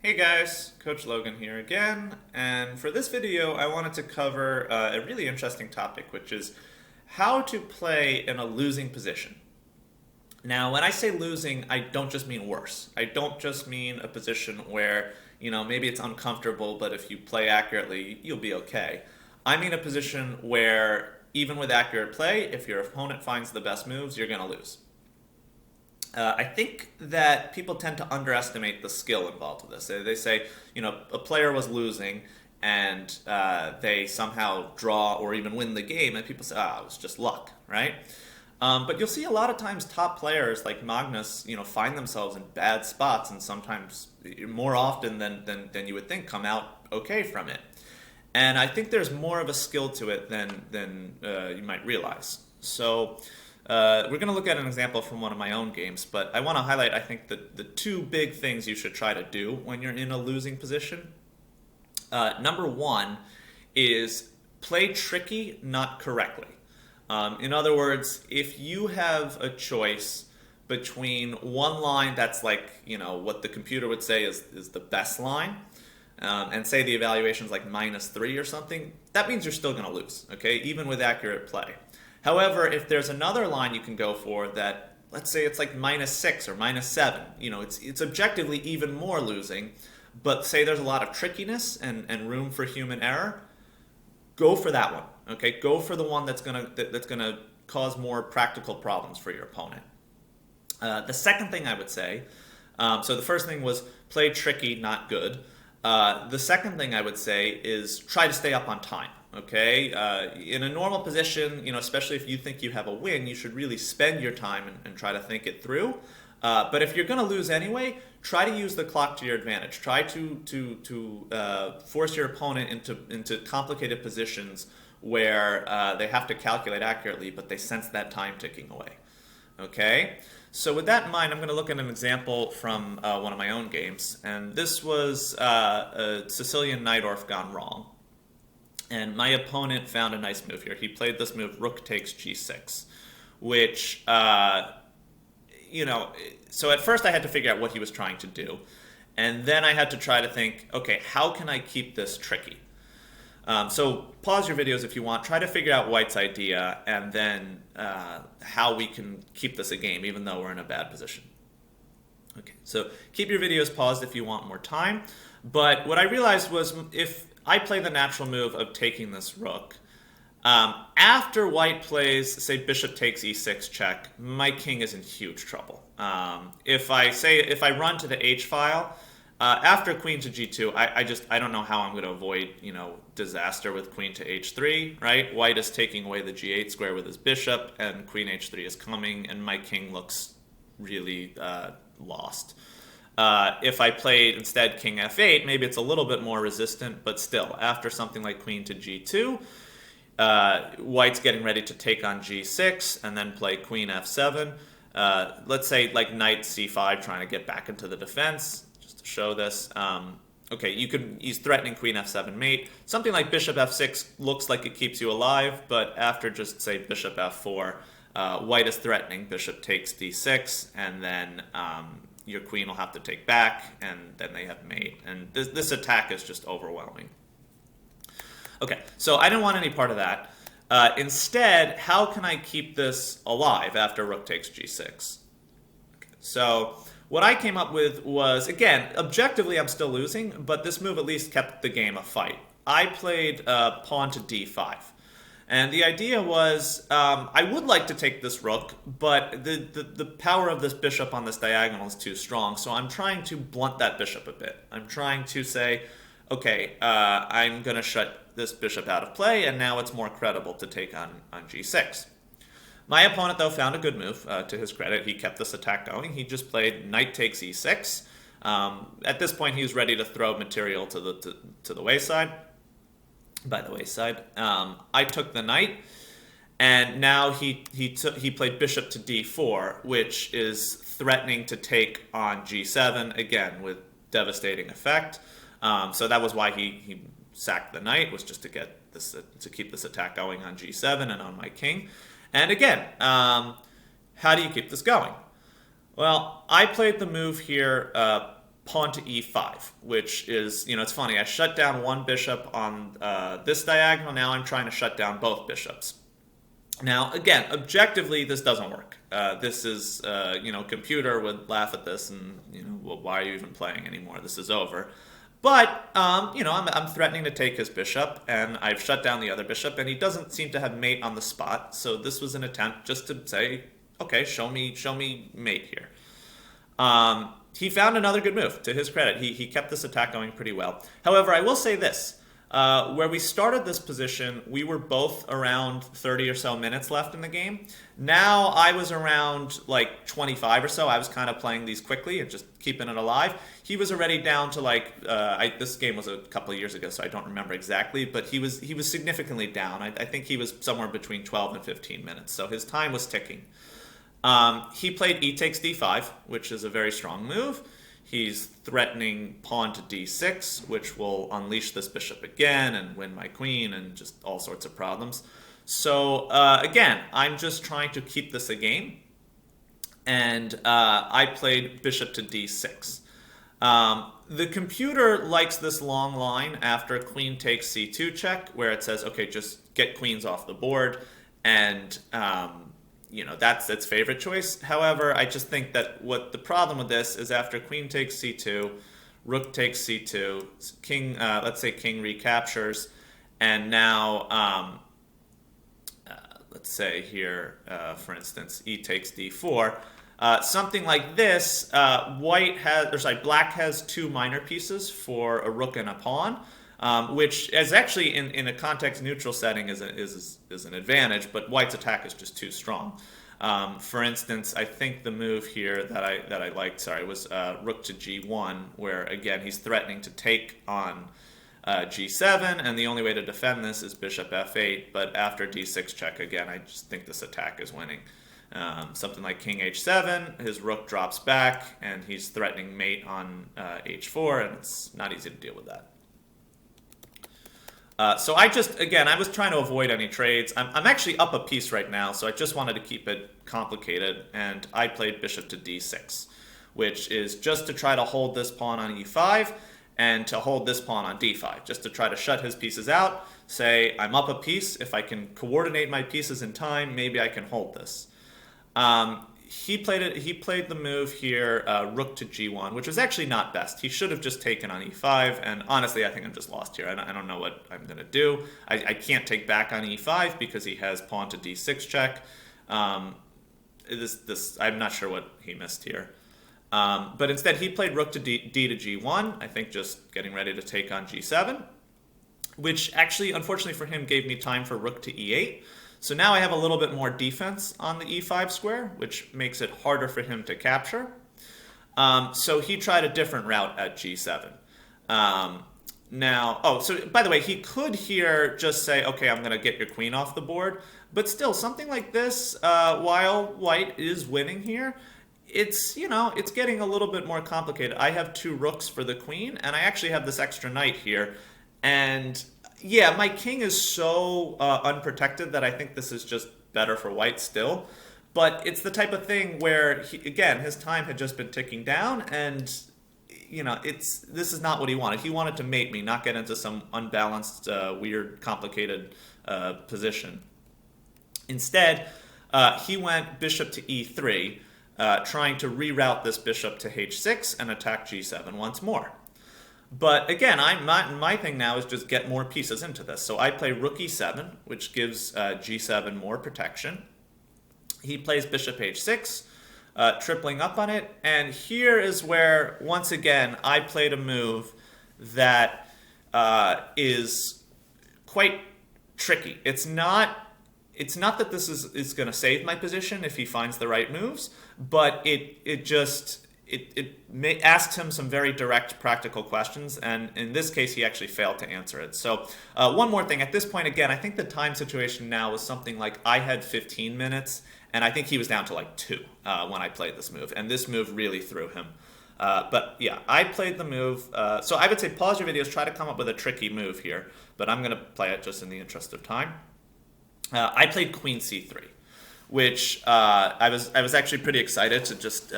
Hey guys, Coach Logan here again, and for this video I wanted to cover a really interesting topic, which is how to play in a losing position. Now, when I say losing, I don't just mean worse. I don't just mean a position where, maybe it's uncomfortable, but if you play accurately, you'll be okay. I mean a position where, even with accurate play, if your opponent finds the best moves, you're going to lose. I think that people tend to underestimate the skill involved with this. They say, a player was losing and they somehow draw or even win the game, and people say, it was just luck, right? But you'll see a lot of times top players like Magnus, find themselves in bad spots, and sometimes more often than you would think come out okay from it. And I think there's more of a skill to it than you might realize. So we're going to look at an example from one of my own games, but I want to highlight, I think, the two big things you should try to do when you're in a losing position. Number one is play tricky, not correctly. In other words, if you have a choice between one line that's like, what the computer would say is the best line, and say the evaluation is like -3 or something, that means you're still going to lose, okay, even with accurate play. However, if there's another line you can go for that, let's say it's like -6 or -7, it's objectively even more losing, but say there's a lot of trickiness and room for human error, go for that one, okay? Go for the one that's gonna cause more practical problems for your opponent. The second thing I would say, so the first thing was play tricky, not good. The second thing I would say is try to stay up on time. Okay, in a normal position, especially if you think you have a win, you should really spend your time and try to think it through. But if you're going to lose anyway, try to use the clock to your advantage. Try to force your opponent into complicated positions where they have to calculate accurately, but they sense that time ticking away. Okay, so with that in mind, I'm going to look at an example from one of my own games, and this was a Sicilian Najdorf gone wrong. And my opponent found a nice move here. He played this move, rook takes g6, which, so at first I had to figure out what he was trying to do. And then I had to try to think, okay, how can I keep this tricky? So pause your videos if you want. Try to figure out White's idea and then how we can keep this a game, even though we're in a bad position. Okay, so keep your videos paused if you want more time. But what I realized was if I play the natural move of taking this rook, after White plays, say, bishop takes e6 check, my king is in huge trouble. If I run to the h file, after queen to g2, I don't know how I'm going to avoid, disaster with queen to h3, right? White is taking away the g8 square with his bishop, and queen h3 is coming, and my king looks really lost. If I played instead king f8, maybe it's a little bit more resistant, but still, after something like queen to g2, White's getting ready to take on g6 and then play queen f7. Let's say like knight c5, trying to get back into the defense, just to show this. Okay, he's threatening queen f7 mate. Something like bishop f6 looks like it keeps you alive, but after just say bishop f4, White is threatening bishop takes d6, and then your queen will have to take back, and then they have mate. And this attack is just overwhelming. Okay, so I didn't want any part of that. Instead, how can I keep this alive after rook takes g6? Okay, so what I came up with was, again, objectively I'm still losing, but this move at least kept the game a fight. I played pawn to d5. And the idea was, I would like to take this rook, but the power of this bishop on this diagonal is too strong, so I'm trying to blunt that bishop a bit. I'm trying to say, okay, I'm going to shut this bishop out of play, and now it's more credible to take on g6. My opponent, though, found a good move. To his credit, he kept this attack going. He just played knight takes e6. At this point, he was ready to throw material to the wayside. By the wayside, I took the knight, and now he played bishop to d4, which is threatening to take on g7 again with devastating effect. So that was why he sacked the knight, was just to get this to keep this attack going on g7 and on my king. And again, how do you keep this going? Well, I played the move here pawn to e5, which is, it's funny. I shut down one bishop on this diagonal. Now I'm trying to shut down both bishops. Now, again, objectively, this doesn't work. This is, computer would laugh at this and, well, why are you even playing anymore? This is over. But, I'm threatening to take his bishop, and I've shut down the other bishop, and he doesn't seem to have mate on the spot. So this was an attempt just to say, okay, show me mate here. He found another good move, to his credit. He kept this attack going pretty well. However, I will say this. Where we started this position, we were both around 30 or so minutes left in the game. Now I was around like 25 or so. I was kind of playing these quickly and just keeping it alive. He was already down to like, this game was a couple of years ago, so I don't remember exactly, but he was significantly down. I think he was somewhere between 12 and 15 minutes, so his time was ticking. He played e takes d5, which is a very strong move. He's threatening pawn to d6, which will unleash this bishop again and win my queen and just all sorts of problems. So again, I'm just trying to keep this a game. And I played bishop to d6. The computer likes this long line after queen takes c2 check, where it says, okay, just get queens off the board. And that's its favorite choice. However, I just think that what the problem with this is after queen takes c2, rook takes c2, king, let's say king recaptures, and now, let's say here, for instance, e takes d4. Something like this, black has two minor pieces for a rook and a pawn. Which is actually in a context neutral setting is an advantage, but white's attack is just too strong. For instance, I think the move here that I liked, was rook to g1, where again he's threatening to take on g7, and the only way to defend this is bishop f8. But after d6 check, again, I just think this attack is winning. Something like king h7, his rook drops back, and he's threatening mate on h4, and it's not easy to deal with that. So I was trying to avoid any trades. I'm actually up a piece right now, so I just wanted to keep it complicated, and I played bishop to d6, which is just to try to hold this pawn on e5 and to hold this pawn on d5, just to try to shut his pieces out, say I'm up a piece. If I can coordinate my pieces in time, maybe I can hold this. He played the move here, rook to g1, which was actually not best. He should have just taken on e5, and honestly, I think I'm just lost here. I don't know what I'm going to do. I can't take back on e5 because he has pawn to d6 check. I'm not sure what he missed here. But instead, he played rook to d to g1, I think just getting ready to take on g7, which actually, unfortunately for him, gave me time for rook to e8. So now I have a little bit more defense on the e5 square, which makes it harder for him to capture. So he tried a different route at g7. So by the way, he could here just say, okay, I'm going to get your queen off the board. But still, something like this, while white is winning here, it's getting a little bit more complicated. I have two rooks for the queen, and I actually have this extra knight here. And yeah, my king is so unprotected that I think this is just better for white still. But it's the type of thing where, his time had just been ticking down, and this is not what he wanted. He wanted to mate me, not get into some unbalanced, weird, complicated position. Instead, he went bishop to e3, trying to reroute this bishop to h6 and attack g7 once more. But again, my thing now is just get more pieces into this. So I play rook e7, which gives g7 more protection. He plays bishop h6, tripling up on it. And here is where, once again, I played a move that is quite tricky. It's not that this is going to save my position if he finds the right moves, but it asked him some very direct, practical questions, and in this case, he actually failed to answer it. So one more thing. At this point, again, I think the time situation now was something like I had 15 minutes, and I think he was down to like 2 when I played this move, and this move really threw him. But yeah, I played the move. So I would say pause your videos, try to come up with a tricky move here, but I'm going to play it just in the interest of time. I played queen c3, which I was actually pretty excited to just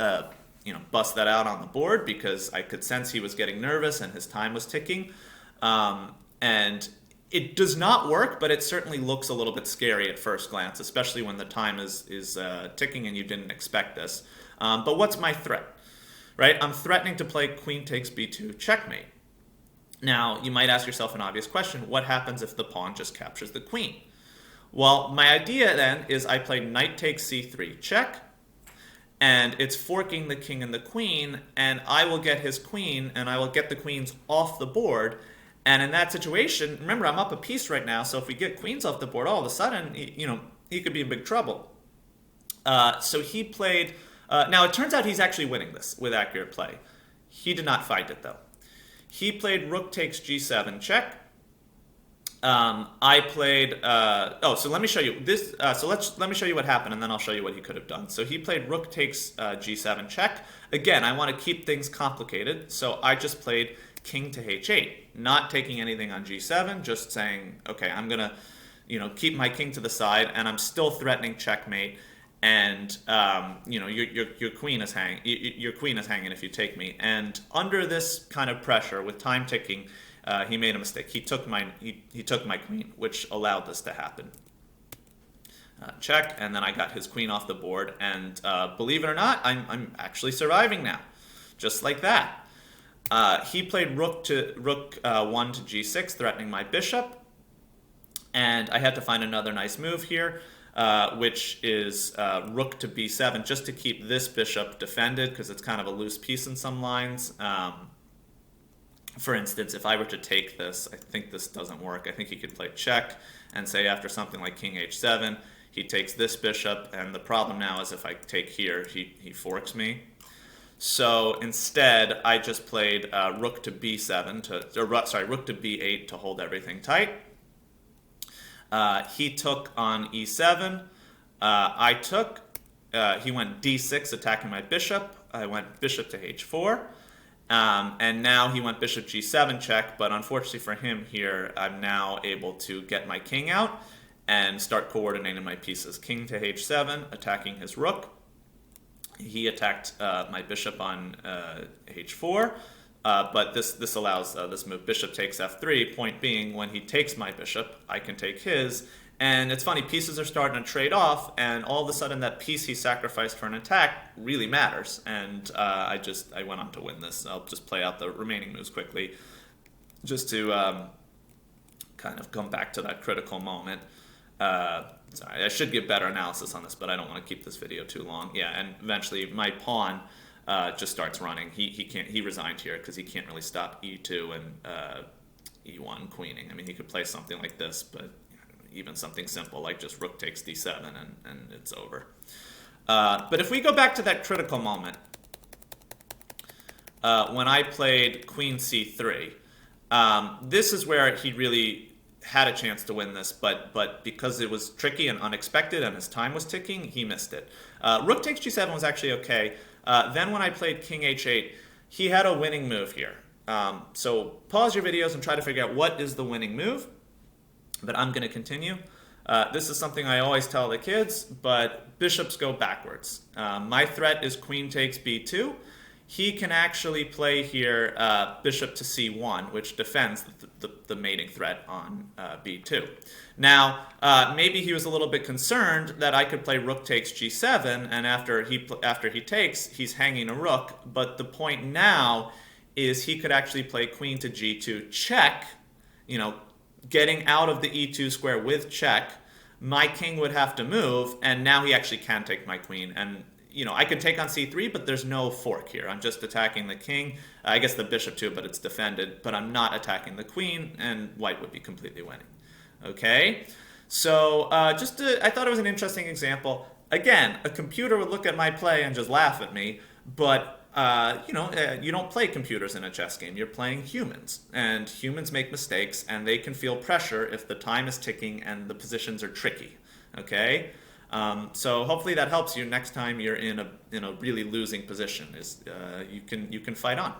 bust that out on the board because I could sense he was getting nervous and his time was ticking. And it does not work, but it certainly looks a little bit scary at first glance, especially when the time is ticking and you didn't expect this. But what's my threat? Right? I'm threatening to play queen takes b2 checkmate. Now, you might ask yourself an obvious question. What happens if the pawn just captures the queen? Well, my idea then is I play knight takes c3 check, and it's forking the king and the queen, and I will get his queen, and I will get the queens off the board. And in that situation, remember, I'm up a piece right now, so if we get queens off the board, all of a sudden, he could be in big trouble. So he played... now, it turns out he's actually winning this with accurate play. He did not find it, though. He played rook takes g7 check. I played... so let me show you this. Let me show you what happened, and then I'll show you what he could have done. So he played rook takes g7 check. Again, I want to keep things complicated, so I just played king to h8, not taking anything on g7, just saying, okay, I'm gonna, keep my king to the side, and I'm still threatening checkmate. And your queen is hanging. Your queen is hanging if you take me. And under this kind of pressure, with time ticking, he made a mistake. He took my queen, which allowed this to happen. Check, and then I got his queen off the board. And believe it or not, I'm actually surviving now, just like that. He played rook 1 to g6, threatening my bishop. And I had to find another nice move here. Which is rook to b7, just to keep this bishop defended, because it's kind of a loose piece in some lines. For instance, if I were to take this, I think this doesn't work. I think he could play check and say after something like king h7, he takes this bishop, and the problem now is if I take here, he forks me. So instead, I just played rook to b7, rook to b8 to hold everything tight. He took on e7. I took. He went d6, attacking my bishop. I went bishop to h4. And now he went bishop g7 check, but unfortunately for him here, I'm now able to get my king out and start coordinating my pieces. King to h7, attacking his rook. He attacked my bishop on h4. But this allows this move, bishop takes f3, point being when he takes my bishop, I can take his. And it's funny, pieces are starting to trade off, and all of a sudden that piece he sacrificed for an attack really matters. And I went on to win this. I'll just play out the remaining moves quickly, just to kind of come back to that critical moment. Sorry, I should give better analysis on this, but I don't want to keep this video too long. Yeah, and eventually my pawn just starts running. He resigned here because he can't really stop e2 and e1 queening. I mean, he could play something like this, but even something simple like just rook takes d7 and it's over. But if we go back to that critical moment, when I played queen c3, this is where he really had a chance to win this, but because it was tricky and unexpected and his time was ticking, he missed it. Rook takes g7 was actually okay. Then when I played king h8, he had a winning move here. So pause your videos and try to figure out what is the winning move. But I'm going to continue. This is something I always tell the kids, but bishops go backwards. My threat is queen takes b2. He can actually play here bishop to c1, which defends the mating threat on b2. Now, maybe he was a little bit concerned that I could play rook takes g7, and after he takes, he's hanging a rook. But the point now is he could actually play queen to g2 check, getting out of the e2 square with check. My king would have to move, and now he actually can take my queen. And I could take on c3, but there's no fork here. I'm just attacking the king. I guess the bishop too, but it's defended. But I'm not attacking the queen, and white would be completely winning. Okay? So I thought it was an interesting example. Again, a computer would look at my play and just laugh at me, but you don't play computers in a chess game. You're playing humans, and humans make mistakes, and they can feel pressure if the time is ticking and the positions are tricky. Okay? So hopefully that helps you next time you're in a really losing position. You can fight on.